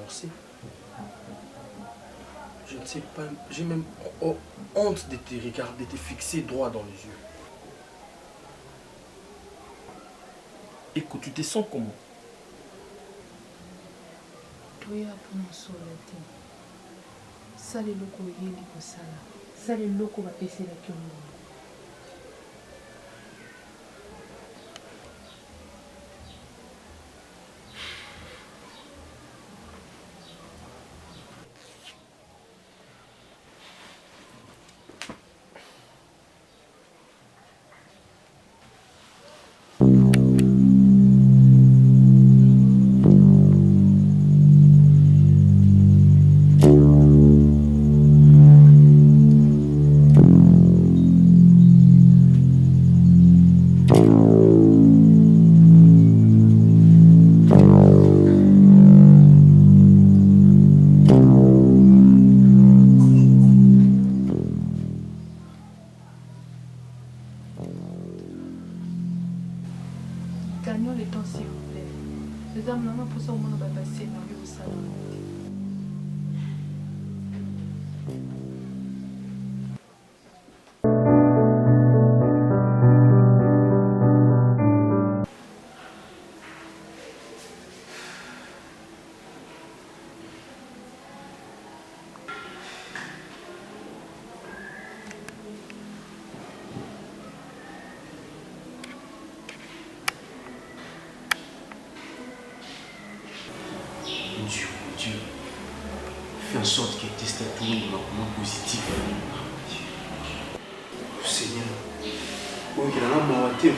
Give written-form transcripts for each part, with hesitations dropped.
divorcer. Je ne sais pas, j'ai même honte de te regarder, de te fixer droit dans les yeux. Écoute, tu te sens comment? Oui, pour mon soleil. Ça, les locaux, il y a ça. Ça, les locaux, va passer la queue. Gagnons le temps, s'il vous plaît. Les hommes, non, pour ça, au moins, on va passer dans le salon. Dieu, fais en sorte que tes statuts soient positifs. Seigneur, oh, il a la maladie.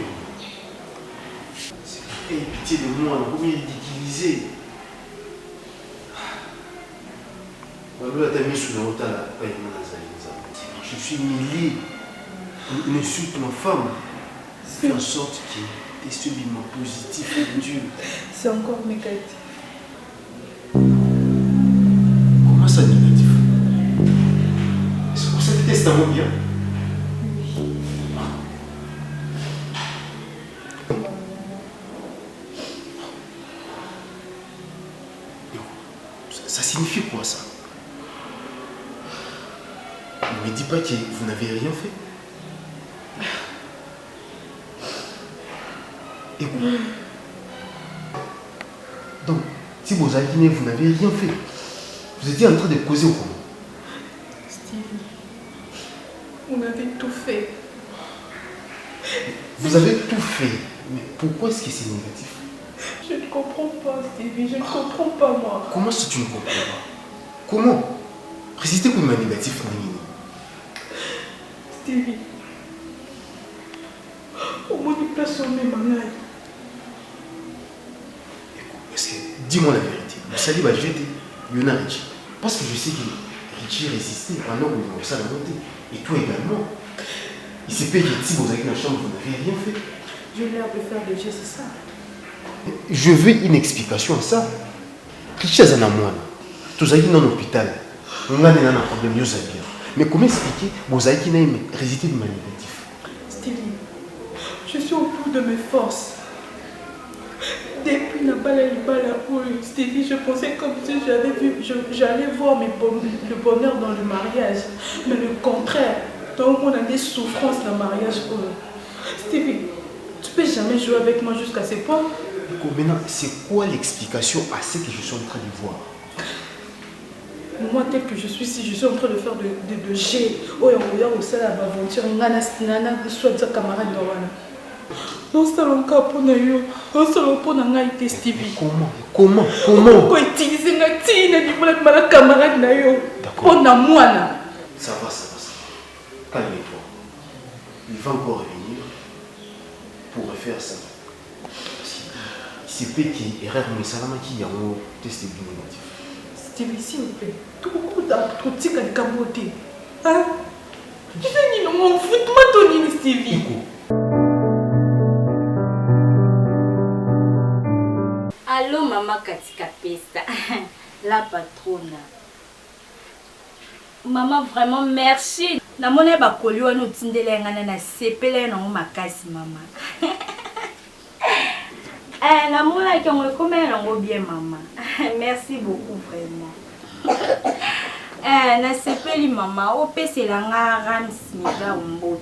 Aie pitié de moi, on va me ridiculiser. Je suis humilié. Il insulte ma femme. Fais en sorte que tes statuts soient positifs, Dieu. C'est encore négatif. Comment ça négatif? C'est pour ça que tu es tellement bien. Ça signifie quoi ça? Ne me dis pas que vous n'avez rien fait. Écoute. Donc, si vous avez dit vous n'avez rien fait, vous étiez en train de causer au comment? Stevie, on avait tout fait. Vous avez tout fait, mais pourquoi est-ce que c'est négatif? Je ne comprends pas, Stevie, je ne comprends pas, moi. Comment ça tu ne comprends pas? Comment? Résister pour le négatif, Nani. Stevie, au moins une place sur mes mains. Est-ce que, dis-moi la vérité, le sali va jeter, il y en a Richie. Parce que je sais que Richie résistait pendant que vous avez monté. Et toi également. Il s'est payé si vous avez dans la chambre, vous n'avez rien fait. Je l'ai appelé faire le geste, c'est ça. Je veux une explication à ça. Richie est un moine. Tous avez dans l'hôpital. On a un problème, nous savons bien. Mais comment expliquer vous avez résisté de manière négative? Stevie, je suis au bout de mes forces. Depuis la balle Stevie, je pensais comme si j'allais voir le bonheur dans le mariage. Mais le contraire, donc on a des souffrances dans le mariage. Stevie, tu peux jamais jouer avec moi jusqu'à ce point. Maintenant, c'est quoi l'explication à ce que je suis en train de voir? Moi, tel que je suis, si je suis en train de faire de G, oh, on regarde au sein de l'aventure, on a soit camarade de Wana. Non, c'est un cas pour nous. Non, c'est un pour nous, Stevie. Comment Pourquoi utiliser la tine et dire que la camarade na yo? D'accord. On a moi là. Ça va. Calme-toi. Il va encore revenir pour refaire ça. C'est peut-être qu'il y a erreur, mais ça va qui a un test négatif. Stevie, s'il vous plaît, tout le monde a trop de tic à caboter. Hein? Tu sais, non, on fout de ma Stevie. Allô, maman Katika Pesta, la patronne. Maman, vraiment merci. Na mona ba kolio no tindele ngana na sepele na makasi maman. Na mona ki on rekomenda ngo bien maman. Merci beaucoup, vraiment. Nasepeli maman, opeselanga ramsmiga umbote.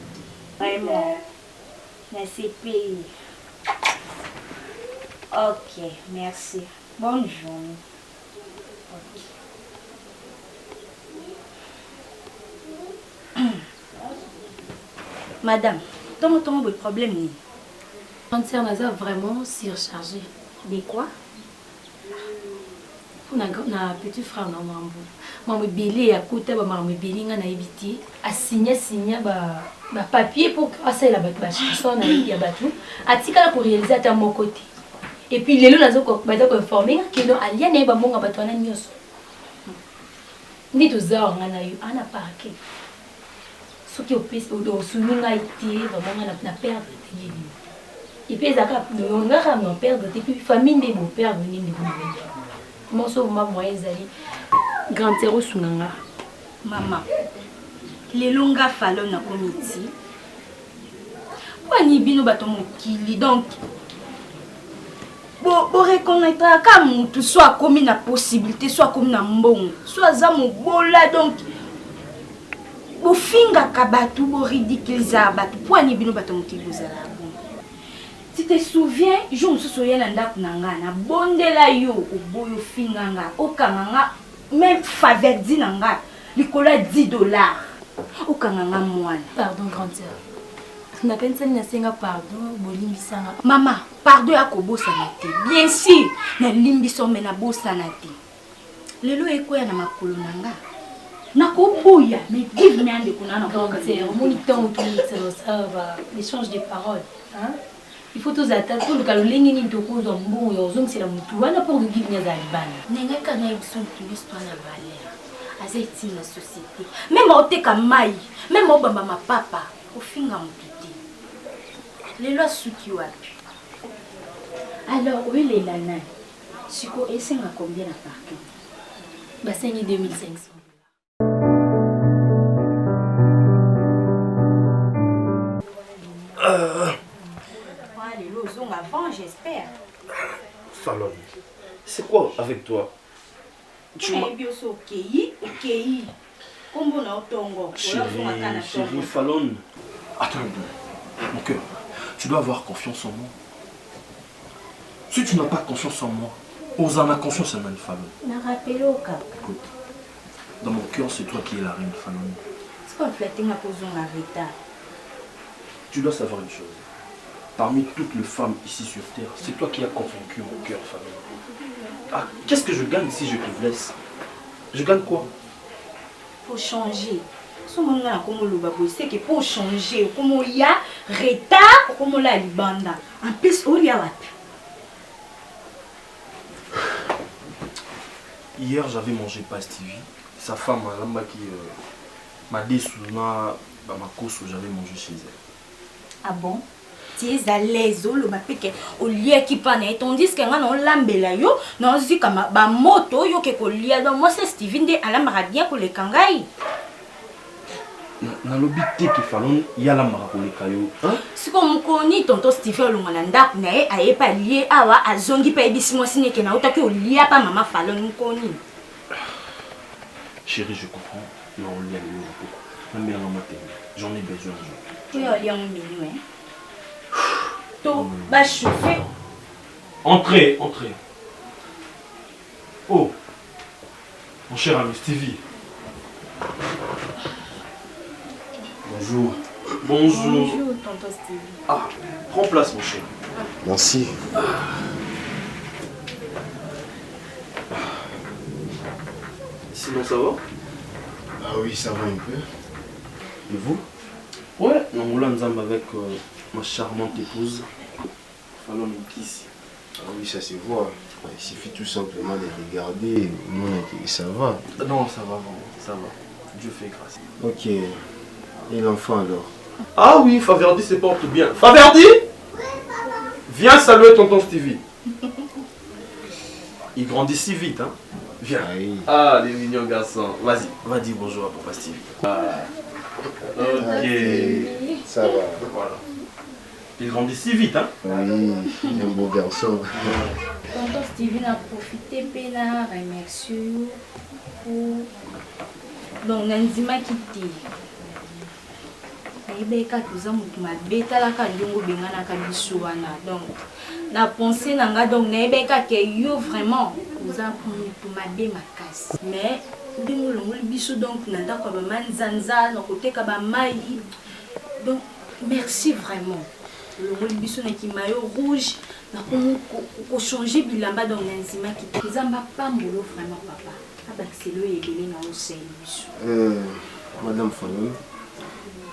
Vraiment. Nasepeli. Ok, merci. Bonne journée. Ok. Madame, ton problème. Entière Naza vraiment surchargé. De quoi? On a petit frère na mambo. Maman belé à côté ba maman belé nga na ebiti. A signer ba papier pour passer la ba chanson na ya batu. Atika pour réaliser à mon côté. Et puis lelo nazo ko ba ko informer que non alia na ba monga batu na nyoso. Ndi to za nga na yo ana parquet. Ce qui au piste au souninga été vraiment na perdre de et puis zaka on a ramené perdre et puis famille de mon père venir de mon so ma moyen zali grand terreau sunanga maman les longa fallo na komiti wani bino bato mokili donc bo reconnaître ka mutu soit comme na possibilité soit comme na mbongo soit za mobola donc bo finga ka bato bo ridiculiser bato wani bino bato mokili bozala. Tu te souviens, je me souviens de la bondela yo au boyo finganga au kamanga même faveur dinanga likola $10 au kamanga moine. Pardon grand-sœur. Na pensa na senga pardon bolimbisanga. Maman, pardon à kobo sanate. Bien sûr, na limbiso mena bo sanate. Lelo ekoya na makolo nanga. Na koboya, mais give me ande kuna na grand-sœur, mon temps ça va l'échange de paroles, hein? Il faut tous attendre pour le calendrier ni to ko zo mbongo yo zongi c'est la mutu wana pour de give nyaza libana. Nenga kana ibson histoire na valeur. Azeti na société. Même oteka mai, même obamba ma papa, ofinga mututi. Les lois suki wapi. Alors où est lana? Siko esenga combien na parking? Ba 2500. Avant, j'espère. Fallon, c'est quoi avec toi? Chérie, Fallon. Attends, mon cœur, tu dois avoir confiance en moi. Si tu n'as pas confiance en moi, Osana confiance en moi, Fallon. Écoute, dans mon cœur, c'est toi qui es la reine, Fallon. C'est quoi le fait que tu dois savoir une chose. Parmi toutes les femmes ici sur terre, c'est toi qui as convaincu mon cœur, Fallon. Ah, qu'est-ce que je gagne si je te laisse? Je gagne quoi? Faut changer. C'est que pour changer, comme il y a retard, comme il y a libanda. En plus, il y a hier, j'avais mangé Pastivi. Sa femme, qui m'a dit ma course où j'avais mangé chez elle. Ah bon? Tu es à l'aise, au lieu qui panne, tandis que on lambela yo, non si comme ba moto yo ke ko lia donc moi c'est Steven de ala maradia ko le kangai. Na lobité qui Fallon, il y a la mara ko le kayo. Hein? Si comme koni tonton Steven lo ngala na e aye pa lié awa azongi pa ebisi mo sine ke na otaki o lia pa maman Fallon koni. Chérie, je comprends. Non, on lia le beaucoup. Même j'en ai besoin. Tu as lié un million hein. To va chauffer. Entrez, entrez. Oh, mon cher ami Stevie. Bonjour. Bonjour. Bonjour, tonton Stevie. Ah, prends place, mon cher. Merci. Sinon, ça va? Ah oui, ça va un peu. Et vous? Ouais, on l'a ensemble avec ma charmante épouse. Fallon ici. Ah oui, ça se voit. Il suffit tout simplement de regarder. Ça va. Non, ça va, ça va. Dieu fait grâce. Ok. Et l'enfant alors? Ah oui, Faverdi se porte bien. Faverdi! Viens saluer tonton Stevie. Il grandit si vite, hein? Viens. Ah, oui. Ah, les mignons garçons. Vas-y, va dire bonjour à papa Stevie. Ah. Ok. Ça va. Voilà. Il grandit si vite, hein? Oui, un beau garçon. Tonton Steven a profité pena remercie pour donc nanzima kiti. Naibeka tuza mutu mabeta la kandongo bengana kabisu wana donc na pensée nanga donc naibeka ke yo vraiment uza mutu mabe makasi mais ndingo longo biso donc nanda kwa ba manzanza na koteka ba mai donc merci vraiment longo biso na ki maillot rouge na ko changer bilamba donc nanzima kiti zamba pambolo vraiment papa abakiselo ebele na osel biso Madame Fanon,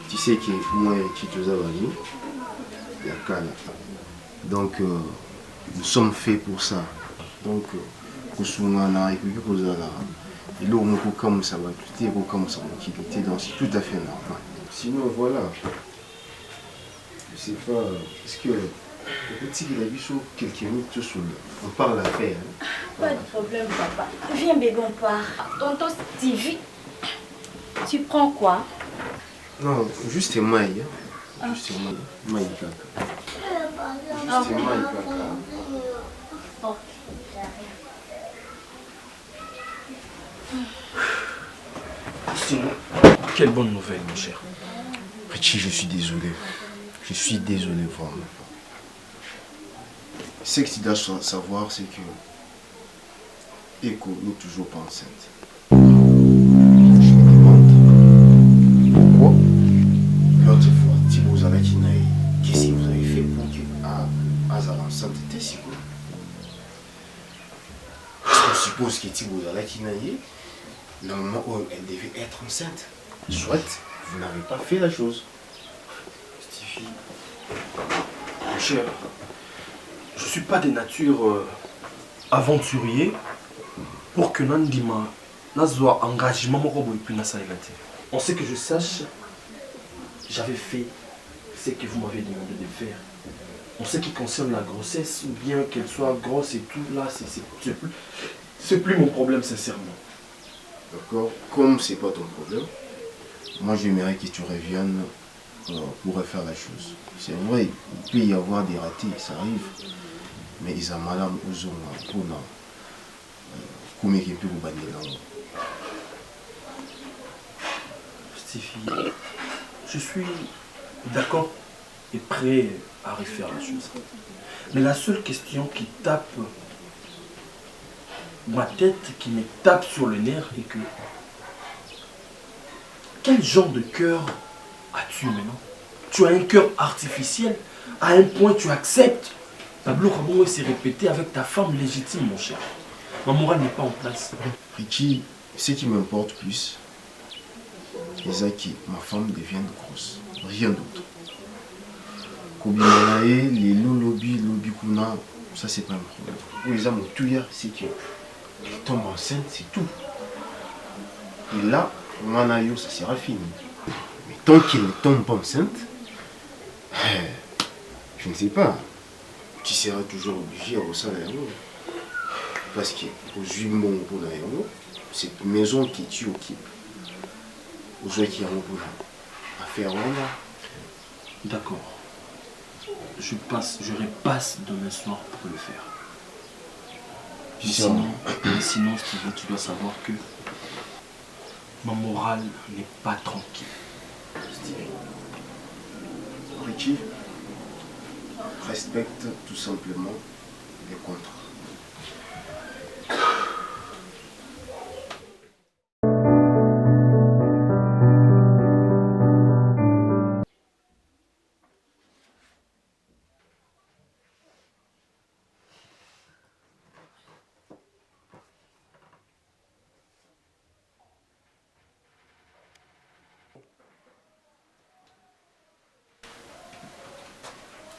tu sais que moi et Titoza Bani, il y a Kala. Donc, nous sommes faits pour ça. Donc, Kosungana et puis Kozala. Et là, on peut comme ça va quitter, comme ça va quitter. Donc, c'est tout à fait normal. Sinon, voilà. Je sais pas, est-ce que le petit qui a vu sur quelques minutes tout seul, on parle à faire. Hein? Pas de problème, papa. Viens, bébé, on part. Tonton Stevie, tu prends quoi? Non, juste maille. Juste maille. Maille caca. Juste maille caca. Ok, Sinon, quelle bonne nouvelle, mon cher. Richie, je suis désolé. Je suis désolé, vraiment. Ce que tu dois savoir, c'est que Eko n'est toujours pas enceinte. Je me demande pourquoi l'autre fois, Thibaut Zalakinaï, qu'est-ce que vous avez fait pour que Azar enceinte était si cool? Je suppose que Thibaut Zalakinaï, le moment où elle devait être enceinte, soit vous n'avez pas fait la chose. Stevie, mon cher, je ne suis pas de nature aventurier pour que Nandima n'azwa engagement moko boy plus na salivate. On sait que je sache, j'avais fait ce que vous m'avez demandé de faire. En ce qui concerne la grossesse, ou bien qu'elle soit grosse et tout, là, c'est plus mon problème, sincèrement. D'accord? Comme c'est pas ton problème, moi j'aimerais que tu reviennes pour refaire la chose. C'est vrai, il peut y avoir des ratés, ça arrive. Mais ils ont madame aux hommes pour nous. Comme il peut vous bannir là. Stevie, je suis d'accord et prêt à refaire la chose. Mais la seule question qui tape ma tête, qui me tape sur le nerf, est que quel genre de cœur as-tu maintenant? Tu as un cœur artificiel, à un point tu acceptes. Pablo Ramon s'est répété avec ta femme légitime, mon cher. Ma morale n'est pas en place. Richie, ce qui m'importe plus, c'est que ma femme devienne grosse. Rien d'autre. Kobimanae, les lolobi, kuna, ça c'est pas un problème. Pour les hommes, tout hier, c'est qu'elle tombe enceinte, c'est tout. Et là, Manayo, ça sera fini. Mais tant qu'elle ne tombe pas enceinte, je ne sais pas. Tu seras toujours obligé à ressentir. Parce que aux humains, cette maison que tu occupes, aux gens qui ont à faire là. D'accord. Je repasse demain soir pour le faire. Sinon, Stevie, tu dois savoir que ma morale n'est pas tranquille. Stevie. Richie, respecte tout simplement les contrats.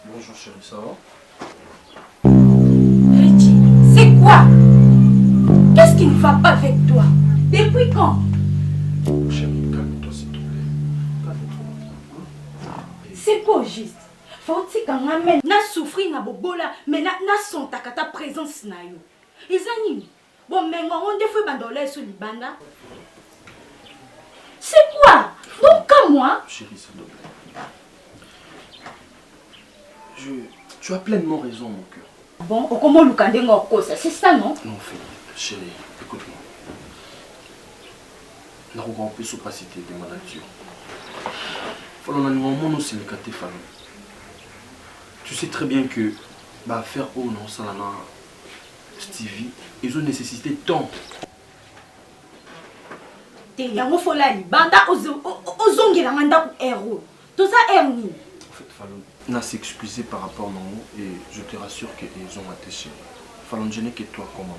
Bonjour chérie, ça va? Richie, c'est quoi? Qu'est-ce qui ne va pas avec toi? Depuis quand? Chérie, calme-toi s'il te plaît. Calme-toi. C'est quoi au juste? Faut-il qu'on amène na souffrir na bobola, mais na son ta présence na yo. Ils animent. Bon, mais on défait bandolé sur l'Ibanda. C'est quoi? Donc comme moi? Chérie, s'il te plaît. Tu as pleinement raison, mon cœur. Bon, comment le candé ça, c'est ça, non? Non, chérie, écoute-moi. La roue peut se passer de ma nature. Falon animal aussi le caté falon. Tu sais très bien que faire oh non ça là Stevie, ils ont nécessité tant. Te yango folali banda ozongela nganda ku héros. Tout ça erni. En fait falon n'a s'excuser par rapport à maman et je te rassure qu'ils ont attaché. Falon je n'ai que toi comme maman.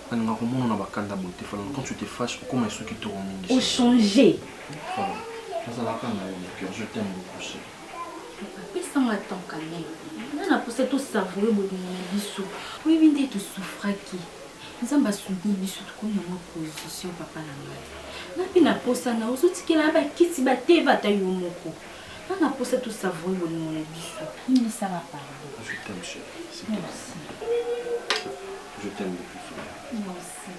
Quand tu te fâches, comment est-ce que tu te remis? Au changer. Je t'aime beaucoup, chérie. Mais ça m'attend quand même. On a poussé tout savourer mon bisou. Oui, oui, tout souffre qui. Nous avons soutenu bisou comme une position papa na. Na pina posa na ozuti kila ba kiti ba teva ta yomoko. On a poussé tout savourer mon bisou. Il ça va pas. Je t'aime, chérie. Merci. Je t'aime beaucoup. Moi aussi.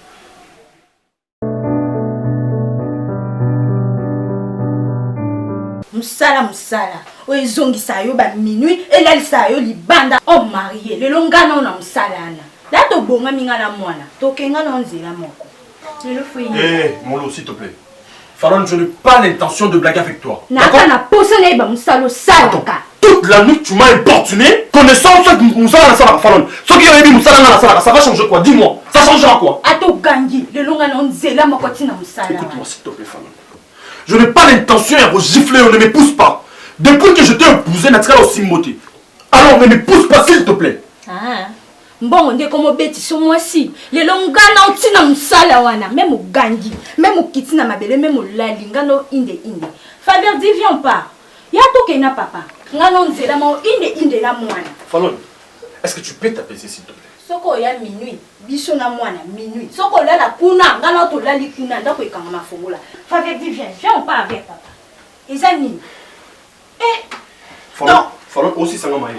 Musala oyezongisa yo ba minuit elalisa yo libanda o marié le longana na musalana la to bonga minga na mwana to kenga na nzela moko le foyer. Eh Molo, s'il te plaît. Falon, je n'ai pas l'intention de blaguer avec toi. D'accord? Na posa na ba musalo salaka. Toute la nuit tu m'as importuné connaissant ce que musala na sala Falon. Ce qui a dit musala na sala ça va changer quoi? Dis-moi. Ça changera quoi? Ato gangi le longana na nzela moko tina musala. Écoute-moi s'il te plaît Falon. Je n'ai pas l'intention de vous gifler, on ne m'épouse pas. Depuis que je t'ai épousé, naturel aussi moté. Alors ne m'épouse pas s'il te plaît. Ah. Bon, on est comme bêtis sur moi si. Les longana otina musala wana, même au gangi, même au kitina mabele, même au lalingano inde. Faber dit viens pas. Ya to kena papa. Ngano nzela mo inde la mwana. Falon, est-ce que tu peux t'apaiser s'il te plaît? Soko ya minuit, biso na mwana minuit. Soko là la kuna, ngano to lali kuna ndako ekanga mafongola. Faber dit viens pas avec papa. Ezani. Falon aussi ça m'a marié.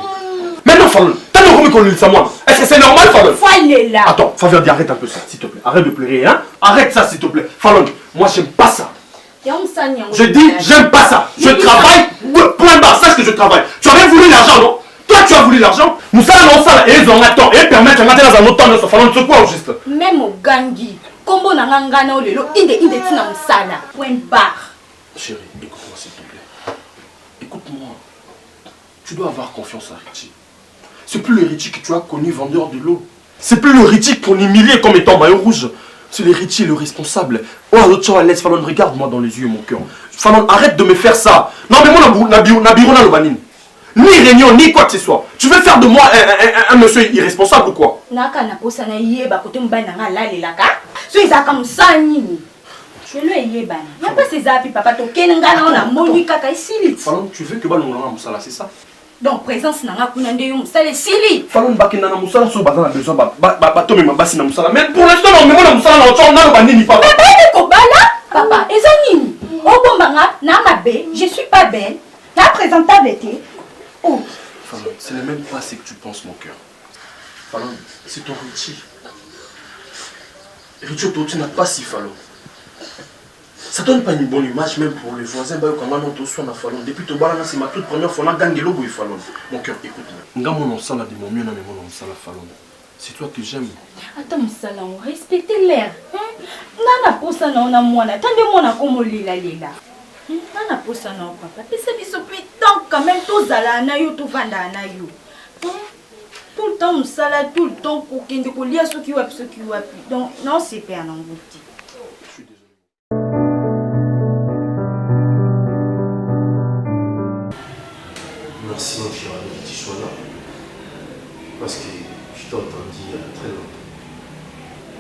Maintenant Falon, t'as le remis qu'on lui dit ça moi. Est-ce que c'est normal Falon? Foyer là. Attends, Faveur dit arrête un peu ça s'il te plaît. Arrête de pleurer hein. Arrête ça s'il te plaît. Falon, moi j'aime pas ça. Je dis j'aime pas ça. Je travaille, point barre, sache que je travaille. Tu as rien voulu l'argent non? Toi tu as voulu l'argent. Nous allons ça et ils ont attend et permettre de rentrer dans un autre temps de ce Falon c'est quoi au juste? Même au gangi, combo na ngana o lelo inde tina musala. Point barre. Chérie, écoute-moi s'il te plaît. Écoute-moi. Tu dois avoir confiance à Richie. C'est plus le Richie que tu as connu vendeur de l'eau. C'est plus le Richie qu'on humiliait comme étant maillot rouge. C'est le Richie le responsable. Oh, l'autre chose, laisse Falon, regarde-moi dans les yeux, mon cœur. Falon, arrête de me faire ça. Non, mais moi, Nabirona Lobanine. Ni réunion, ni quoi que ce soit. Tu veux faire de moi un monsieur irresponsable ou quoi? Naka na posa na yeba kote mbana nga lalelaka. So izaka musani. Je le yeba. Ya pas ces apis papa to kenanga na moni kaka isili. Falon, tu veux que balon na musala, c'est ça? Donc présence na nga kuna nde yo musala sili. Falon bakina na musala so bazana besoin ba to me basi na musala. Mais pour l'instant non, mais moi na musala na otso na banini papa. Papa ko bala? Papa, ezanini. Obombanga na mabe, je suis pas belle. Na présentabilité. Oh. Falon, ce n'est même pas ce que tu penses, mon cœur. Falon, c'est ton Richie. Richie, toi, tu n'as pas si Falon. Ça donne pas une bonne image, même pour les voisins. Depuis que c'est ma toute première fois, Falon. Mon cœur, écoute-moi. C'est toi que j'aime. Attends, Salon, respectez l'air. Nana posa na ona mwana. Tande mwana comme lila. Nana posa na papa. Pesa biso putain quand même tout zala na yo tout vanda na yo. Tout le temps musala, tout le temps kokende ko lia soki wapi. Donc non c'est père non goûter. Je suis désolé. Merci mon cher ami que tu sois là. Parce que je t'ai entendu il y a très longtemps.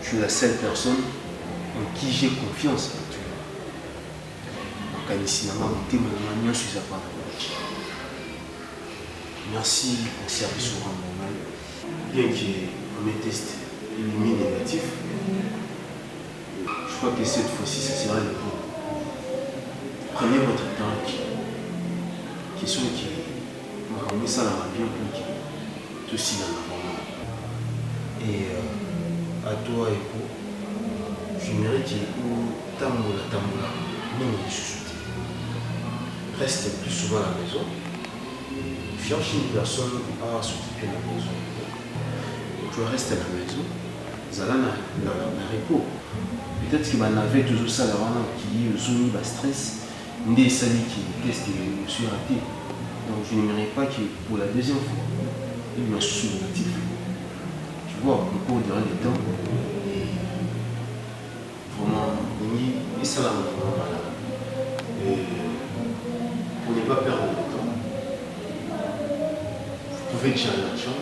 Tu es la seule personne en qui j'ai confiance actuellement. Merci pour service au rendement. Bien que mes tests éliminent négatifs, je crois que cette fois-ci, ça sera le bon. Prenez votre temps. Question qui m'a ramené ça dans ma vie tout aussi dans la maman. Et à toi et vous, j'aimerais que vous tamboula, nous nous chouchouter. Reste plus souvent à la maison. cherche une personne à s'occuper de la maison. Tu restes à la maison, Zala n'a repos. Peut-être qu'il m'en avait toujours ça là qui est zone de stress, des salés qui teste que je suis raté. Donc je n'aimerais pas que pour la deuxième fois, il me souhaite. Tu vois, au cours durant le temps, vraiment, il ça là et pour ne pas perdre le temps, vous pouvez gérer l'argent.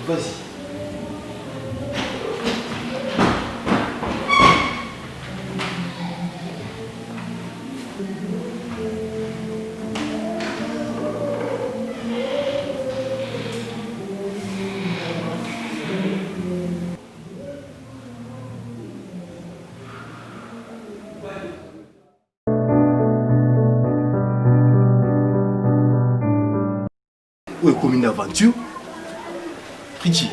Vas-y. Où est commune d'aventure? Richie,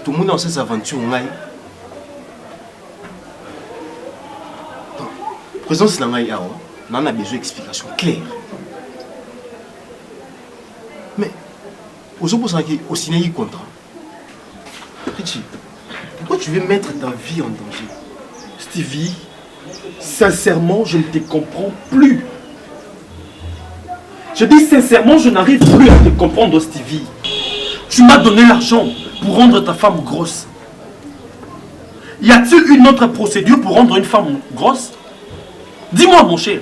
tout le monde dans ces aventures, présence dans l'Aïa, on a besoin d'explications claires. Mais, aux opposants qui ont signé un contrat, Richie, pourquoi tu veux mettre ta vie en danger? Stevie, sincèrement, je ne te comprends plus. Je dis sincèrement, je n'arrive plus à te comprendre, Stevie. Tu m'as donné l'argent pour rendre ta femme grosse. Y a-t-il une autre procédure pour rendre une femme grosse? Dis-moi, mon cher.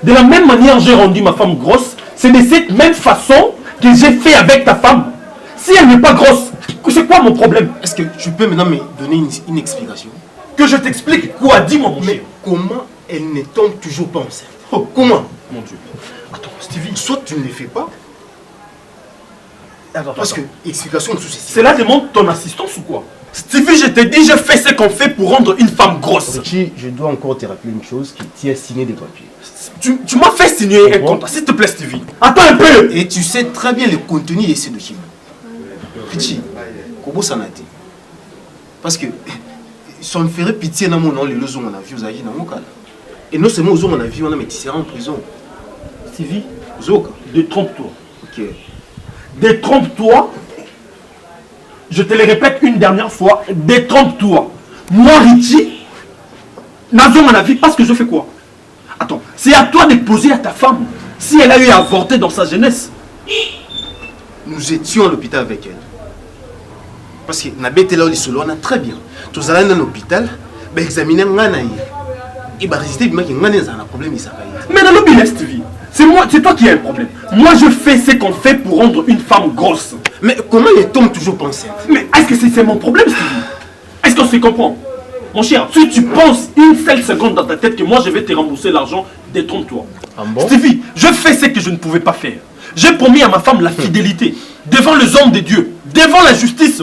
De la même manière j'ai rendu ma femme grosse, c'est de cette même façon que j'ai fait avec ta femme. Si elle n'est pas grosse, c'est quoi mon problème? Est-ce que tu peux maintenant me donner une explication? Que je t'explique quoi? Dis-moi, mon cher. Mais comment elle ne tombe toujours pas enceinte? Oh, comment? Mon Dieu. Attends, Stevie. Soit tu ne le fais pas. Parce que, explication de ceci. Cela demande ton assistance ou quoi? Stevie, je te dis, je fais ce qu'on fait pour rendre une femme grosse. Richie, je dois encore te rappeler une chose, que tu as signé des papiers. Tu m'as fait signer un contrat, s'il te plaît, Stevie. Attends un peu. Et tu sais très bien le contenu de ces documents. Richie, comment ça n'a été? Parce que, ça me ferait pitié dans mon nom, les leçons qu'on a vues, dans mon cas. Et non seulement aux on a vu, on a mis en prison. Stevie, Zoka. détrompe-toi. Ok. Détrompe-toi. Je te le répète une dernière fois. Détrompe-toi. Moi, Richie, Nazo mon avis, parce que je fais quoi? Attends, c'est à toi de poser à ta femme si elle a eu à avorter dans sa jeunesse. Nous étions à l'hôpital avec elle. Parce que nous avons là où on a très bien. Tous allons dans l'hôpital, nous examiner Nganaï. Et bah résister, mais il y a un problème, il s'appelle. Mais dans l'hôpital, Stevie, c'est toi qui as un problème. Moi, je fais ce qu'on fait pour rendre une femme grosse. Mais comment elle tombe toujours pas enceinte? Mais est-ce que c'est mon problème, Stevie? Est-ce qu'on se comprend? Mon cher, si tu penses une seule seconde dans ta tête que moi je vais te rembourser l'argent, détrompe-toi. Ah bon? Stevie, je fais ce que je ne pouvais pas faire. J'ai promis à ma femme la fidélité, devant les hommes de Dieu, devant la justice.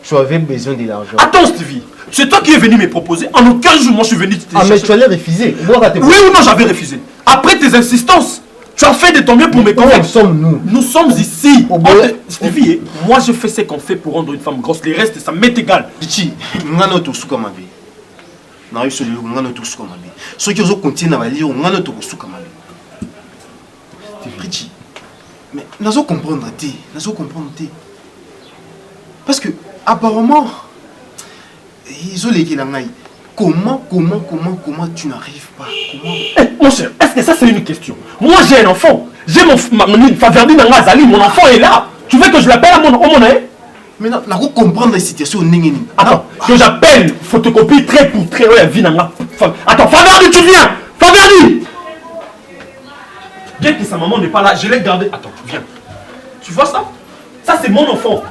Tu avais besoin de l'argent. Attends, Stevie, c'est toi qui es venu me proposer. En aucun jour, moi je suis venu te Ah, mais tu allais refuser. Oui ou non, j'avais refusé. Après tes insistances, tu as fait de ton mieux pour me convaincre. Où sommes-nous? Nous sommes ici. Stevie, moi je fais ce qu'on fait pour rendre une femme grosse. Les restes, ça m'est égal. Pichi, ngano to suka mabe. Na yo solo ngano to suka mabe. Ceux qui ont continué na bali ngano to suka mabe. Pichi. Mais nazo comprendre té, nazo comprendre té. Parce que apparemment ils ont les ngai. Comment tu n'arrives pas? Comment? Mon cher, est-ce que ça c'est une question? Moi j'ai un enfant. J'ai mon Faverdi Nangazali, mon enfant est là. Tu veux que je l'appelle à mon nom? Mais non, on comprendre la situation. Attends, que j'appelle photocopie trait pour trait. Ouais, Vinanga. Attends, Faverdi, tu viens! Faverdi! Bien que sa maman n'est pas là, je l'ai gardé. Attends, viens. Tu vois ça? Ça c'est mon enfant.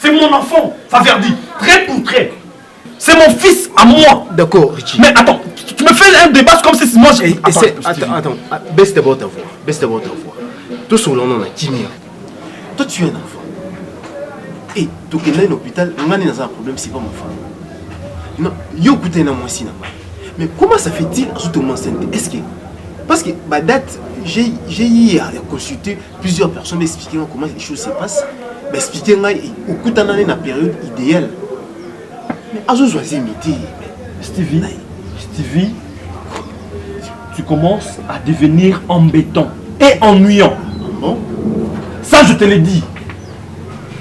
C'est mon enfant, Faverdi. Trait pour trait. C'est mon fils à moi. D'accord, Richie. Mais attends, tu me fais un débat comme si moi j'ai... Attends, baisse d'abord ta voix. Baisse d'abord ta voix. Toi, sur l'on a Kimia. Toi, tu es un enfant. Et tu es dans l'hôpital, on a un problème, c'est pas ma femme. Non, yo écoutez, moi aussi. Mais comment ça fait-il à tout le monde? Est-ce que Parce que ma date, j'ai eu à consulter plusieurs personnes m'expliquer comment les choses se passent. M'expliquer au coup dans la période idéale. Mais à ce imité. Stevie, tu commences à devenir embêtant et ennuyant. Bon? Ça, je te l'ai dit.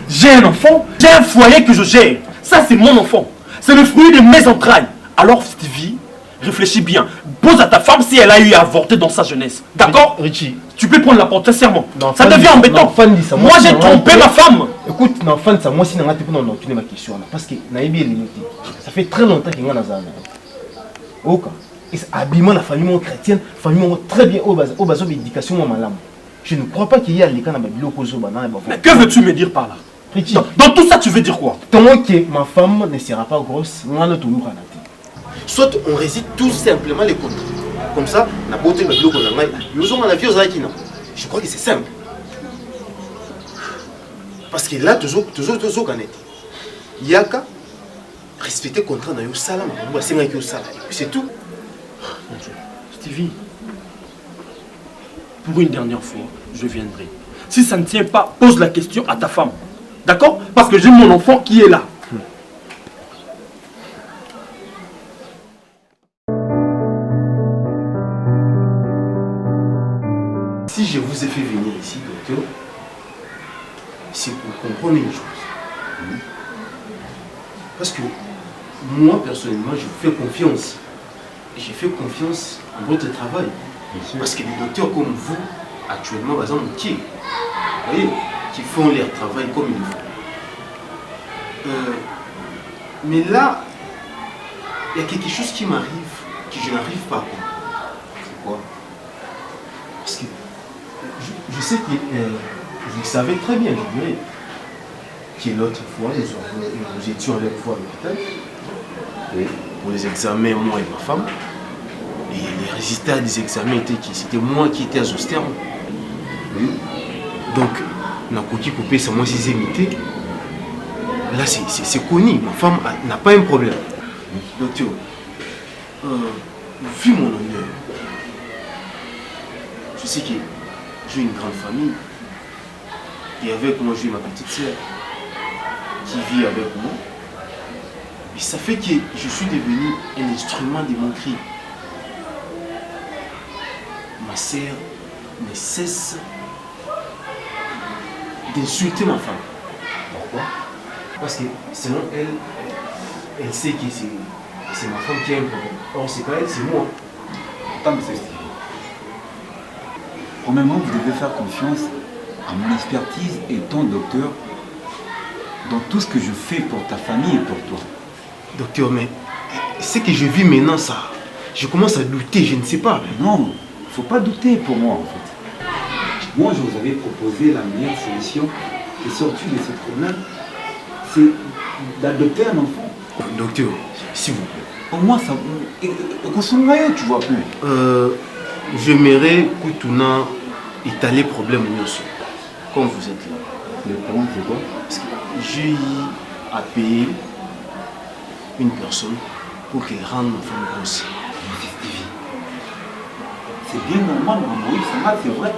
J'ai un enfant, j'ai un foyer que je gère. Ça, c'est mon enfant. C'est le fruit de mes entrailles. Alors, Stevie, réfléchis bien. Pose à ta femme si elle a eu à avorter dans sa jeunesse. D'accord? Richie. Tu peux prendre la porte, sincèrement. Non, ça devient embêtant. Non, moi, j'ai trompé ma femme. Écoute, non, fan, ça, moi aussi, non, tu n'es ma question. Parce que ça fait très longtemps qu'il y a un ok. Et habillement, la famille chrétienne, famille très bien, au bas de l'éducation, madame. Je ne crois pas qu'il y a les cas dans le Mais que veux-tu me dire par là? Dans tout ça, tu veux dire quoi? Tant que ma femme ne sera pas grosse, soit on réside tout simplement les contrats. Comme ça, on a beauté le bloc, on a la vie aux acquis. Je crois que c'est simple. Parce que là, toujours il y a qu'à respecter le contrat dans le salam, c'est tout. Stevie, pour une dernière fois, je viendrai. Si ça ne tient pas, pose la question à ta femme. D'accord? Parce que j'ai mon enfant qui est là. Si je vous ai fait venir ici, docteur, c'est pour comprendre une chose. Parce que moi, personnellement, je fais confiance. Et j'ai fait confiance en votre travail. Parce que les docteurs comme vous, actuellement, par exemple, qui font leur travail comme il faut. Mais là, il y a quelque chose qui m'arrive, que je n'arrive pas à comprendre. C'est quoi? Parce que je sais que je savais très bien, je dirais, que l'autre fois, nous étions avec vous à l'hôpital, pour les examens, moi et ma femme. Et les résultats des examens étaient que c'était moi qui étais à Zosterne. Donc, on a coupé, c'est moi qui ai imité. Là, c'est connu, ma femme n'a pas un problème. Docteur, vu mon honneur, je sais que j'ai une grande famille. Et avec moi, j'ai ma petite sœur qui vit avec moi. Et ça fait que je suis devenu un instrument de mon cri. Ma sœur ne cesse d'insulter ma femme. Pourquoi? Parce que selon elle, elle sait que c'est ma femme qui a un problème. Or, c'est pas elle, c'est moi. Attends, monsieur Steve. Premièrement, vous devez faire confiance à mon expertise et ton docteur dans tout ce que je fais pour ta famille et pour toi. Docteur, mais ce que je vis maintenant, ça, je commence à douter, je ne sais pas. Non, il ne faut pas douter pour moi en fait. Moi, je vous avais proposé la meilleure solution de sortir de ce problème, c'est d'adopter un enfant. Docteur, s'il vous plaît. Au moins, ça... Qu'on s'en aille, tu vois plus. J'aimerais que tu n'as étalé problème au mieux. Comme vous êtes là. Le problème, c'est quoi? Parce que j'ai eu à payer une personne pour qu'elle rende ma femme grosse. C'est bien normal, maman, oui, ça va, c'est vrai.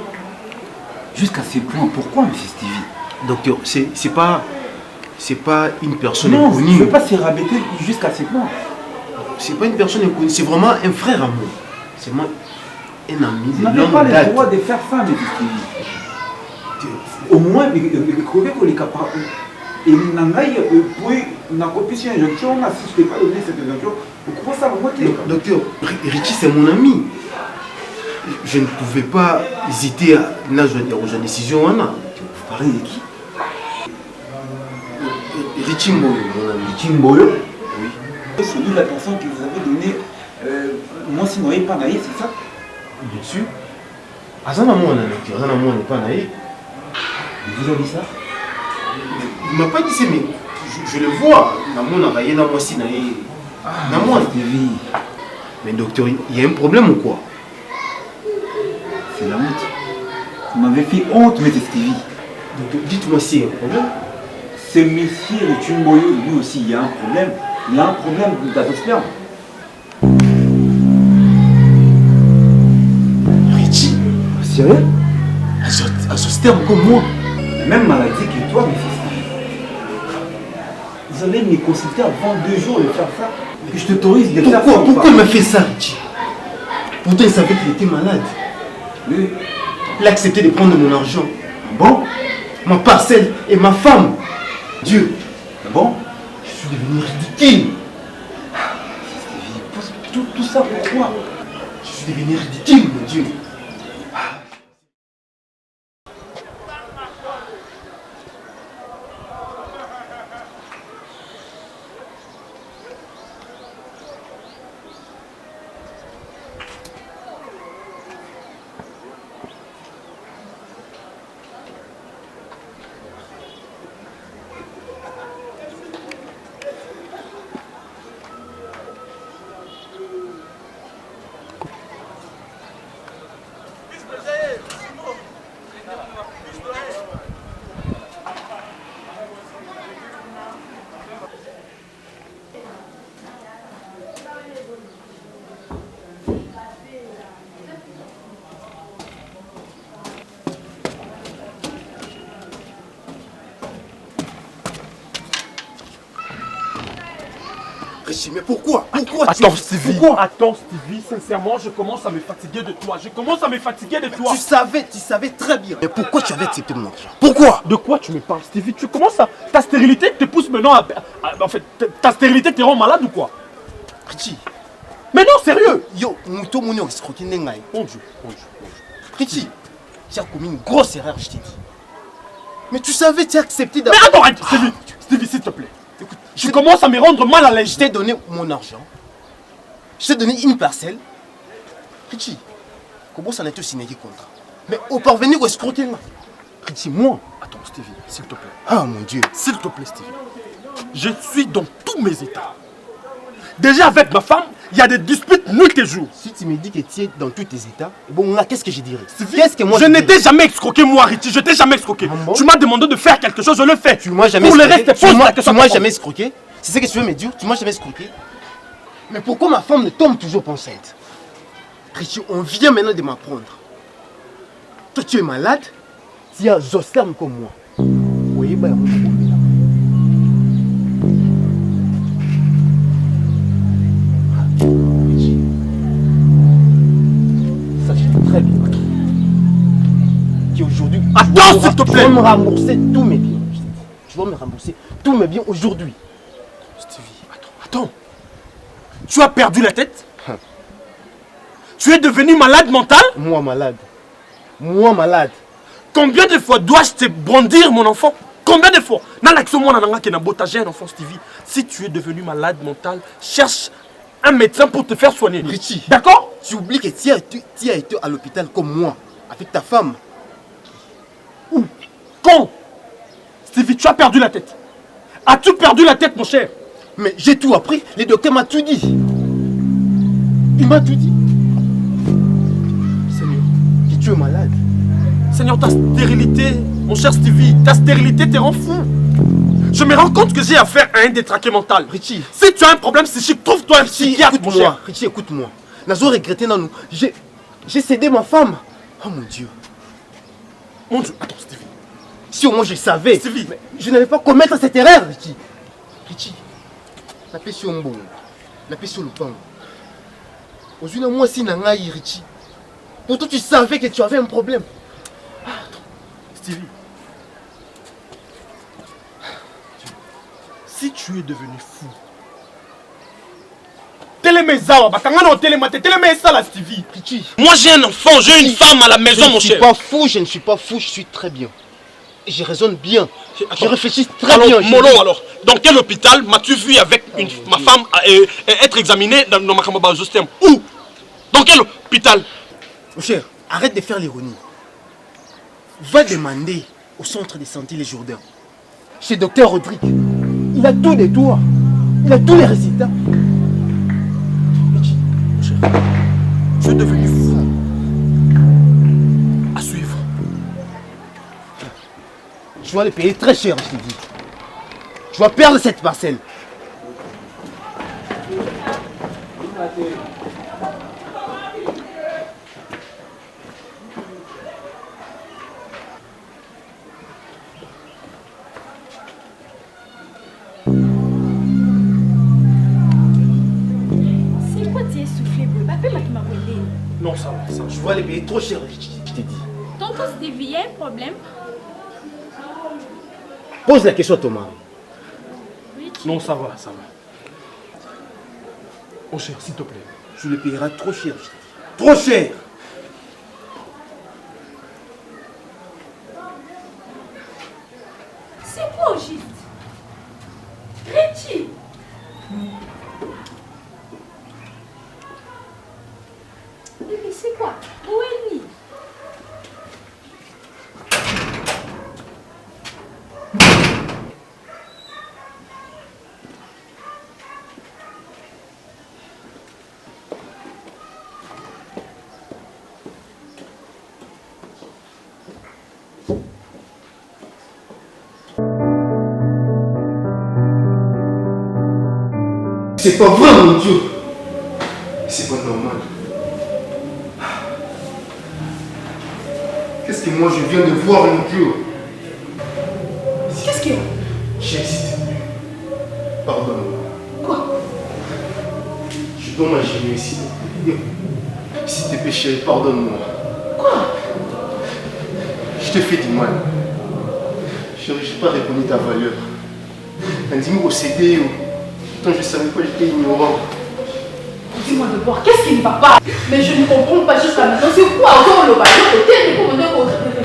Jusqu'à ces points, pourquoi, monsieur Stevie? Docteur, c'est pas une personne non, inconnue. Non, je ne veux pas se rabaisser jusqu'à ces points. C'est pas une personne inconnue, c'est vraiment un frère à moi. C'est moi un ami. Vous n'avez pas le droit de faire ça, monsieur Stevie. Au moins, il est capable. Et puis, n'a pas si je ne t'ai pas donné cette injonction, pourquoi ça va monter? Docteur, Richie, c'est mon ami. Je ne pouvais pas hésiter à la décision. Vous parlez de qui? Richie Mboyo, mon ami. Richie Mboyo? Oui. C'est lui la personne que vous avez donnée. Moi, si vous n'avez pas naïf, c'est ça? Bien sûr. Azana moi, on n'est pas naïf. Il vous a dit ça? Il ne m'a pas dit ça, mais je le vois. Mais docteur, il y a un problème ou quoi? C'est la honte. Vous m'avez fait honte, M. Stevie. Donc, dites-moi s'il y a un problème. Ce monsieur Richie Mboyo, lui aussi, il y a un problème. Il y a un problème d'adoption. Sérieux? À ce terme comme moi. La même maladie que toi, mais c'est ça. Vous allez me consulter avant 2 jours de faire ça. Que je t'autorise de faire ça. Pourquoi il m'a fait ça, Richie? Pourtant, il savait qu'il était malade. Oui. Il a accepté de prendre mon argent. Bon? Ma parcelle et ma femme. Dieu. Bon? Je suis devenu ridicule. Tout ça pourquoi? Je suis devenu ridicule, mon Dieu. Mais pourquoi? Attends Stevie, sincèrement, je commence à me fatiguer de toi. Tu savais très bien. Mais pourquoi tu avais accepté mon argent? Pourquoi? De quoi tu me parles, Stevie? Tu commences à... Ta stérilité te pousse maintenant à... En fait, ta stérilité te rend malade ou quoi? Richie. Mais non, sérieux! Yo, Mouto Mounio escroqué Nengai. Mon Dieu. Richie, tu as commis une grosse erreur, je t'ai dit. Mais tu savais, tu as accepté Mais attends, arrête, Stevie, s'il te plaît. Écoute, je commence à me rendre mal à l'aise. Je t'ai donné mon argent. Je t'ai donné une parcelle. Richie, comment ça n'a été signé des contrats? Mais au parvenir au escroquer là. Richie, moi. Attends, Stevie, s'il te plaît. Ah mon Dieu. S'il te plaît, Stevie. Je suis dans tous mes états. Déjà avec ma femme, il y a des disputes nuit et jour. Si tu me dis que tu es dans tous tes états, bon là, qu'est-ce que je dirais? Qu'est-ce que moi je n'étais jamais escroqué, moi, Richie. Je t'ai jamais escroqué. Ah bon? Tu m'as demandé de faire quelque chose, je le fais. Tu m'as jamais Pour escroqué. le reste, Tu m'as jamais escroqué. C'est ce que tu veux me dire? Tu m'as jamais escroqué. Mais pourquoi ma femme ne tombe toujours pas enceinte? Richie, on vient maintenant de m'apprendre. Toi, tu es malade. Tu as Zosterme comme moi. Oui, bah, on va très bien. Qui aujourd'hui. Attends, s'il te plaît! Tu vas me rembourser tous mes biens. Tu vas me rembourser tous mes biens aujourd'hui. Stevie, attends. Tu as perdu la tête? Tu es devenu malade mental? Moi malade. Moi malade. Combien de fois dois-je te brandir, mon enfant? Combien de fois? Un enfant, Stevie. Si tu es devenu malade mental, cherche un médecin pour te faire soigner. Richie. D'accord? Tu oublies que tu as été à l'hôpital comme moi, avec ta femme. Où? Quand? Stevie, tu as perdu la tête. As-tu perdu la tête, mon cher? Mais j'ai tout appris. Le docteur m'a tout dit. Il m'a tout dit. Seigneur, que tu es malade. Seigneur, ta stérilité, mon cher Stevie, ta stérilité te rend fou. Je me rends compte que j'ai affaire à un détraqué mental. Richie. Si tu as un problème psychique, trouve-toi un psychiatre, mon cher. Richie, écoute-moi. Nazo regretté dans nous. J'ai cédé ma femme. Oh mon Dieu. Mon Dieu, attends, Stevie. Si au moins je savais. Stevie. Mais je n'avais pas commettre cette erreur, Richie. Richie. La paix sur un bon. La paix sur le pain. Aujourd'hui, moi aussi, Nangaï, Richie. Pourtant, tu savais que tu avais un problème. Stevie. Si tu es devenu fou. Stevie. Richie. Moi j'ai un enfant, j'ai une femme à la maison, mon cher. Je ne suis pas fou, je suis très bien. Et je raisonne bien. Je réfléchis très alors, bien. Molo, alors, dans quel hôpital m'as-tu vu avec ma femme être examinée dans ma caméra Zosterme? Où? Dans quel hôpital? Mon cher, arrête de faire l'ironie. Va demander au centre de santé Les Jourdains. Chez Docteur Rodrigue. Il a tout de toi. Il a tous les résultats. Mon cher, tu es devenu fou. À suivre. Tu vas le payer très cher, je te dis. Tu vas perdre cette parcelle. Non, ça va, ça va. Je vais les payer trop cher, je t'ai dit. Tonton Stevie, il y a un problème? Pose la question à ton mari. Non, ça va, ça va. Mon cher, s'il te plaît. Je le payerai trop cher, je t'ai dit. Trop cher! C'est quoi au juste? Richie! Mais c'est quoi? Où est-il? C'est pas vrai, mon Dieu! C'est pas normal. Qu'est-ce que moi je viens de voir, mon Dieu? Qu'est-ce qu'il y a? Chérie, s'il te plaît. Pardonne-moi. Quoi? Je dois m'agir ici. S'il te plaît, chérie, pardonne-moi. Quoi? Je te fais du mal. Chérie, je n'ai pas reconnu ta valeur. Dis-moi au CD. Pourtant, je ne savais pas, j'étais ignorant. Dis-moi de voir, qu'est-ce qui ne va pas? Mais je ne comprends pas jusqu'à maintenant. C'est quoi encore le bail? Côté, pour venir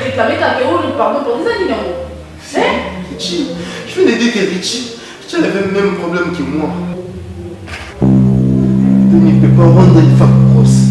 réclamer quelqu'un, pardon pour des animaux. Hein? Richie, je viens d'aider que Richie. Tu as le même problème que moi. Il ne peut pas rendre une femme grosse.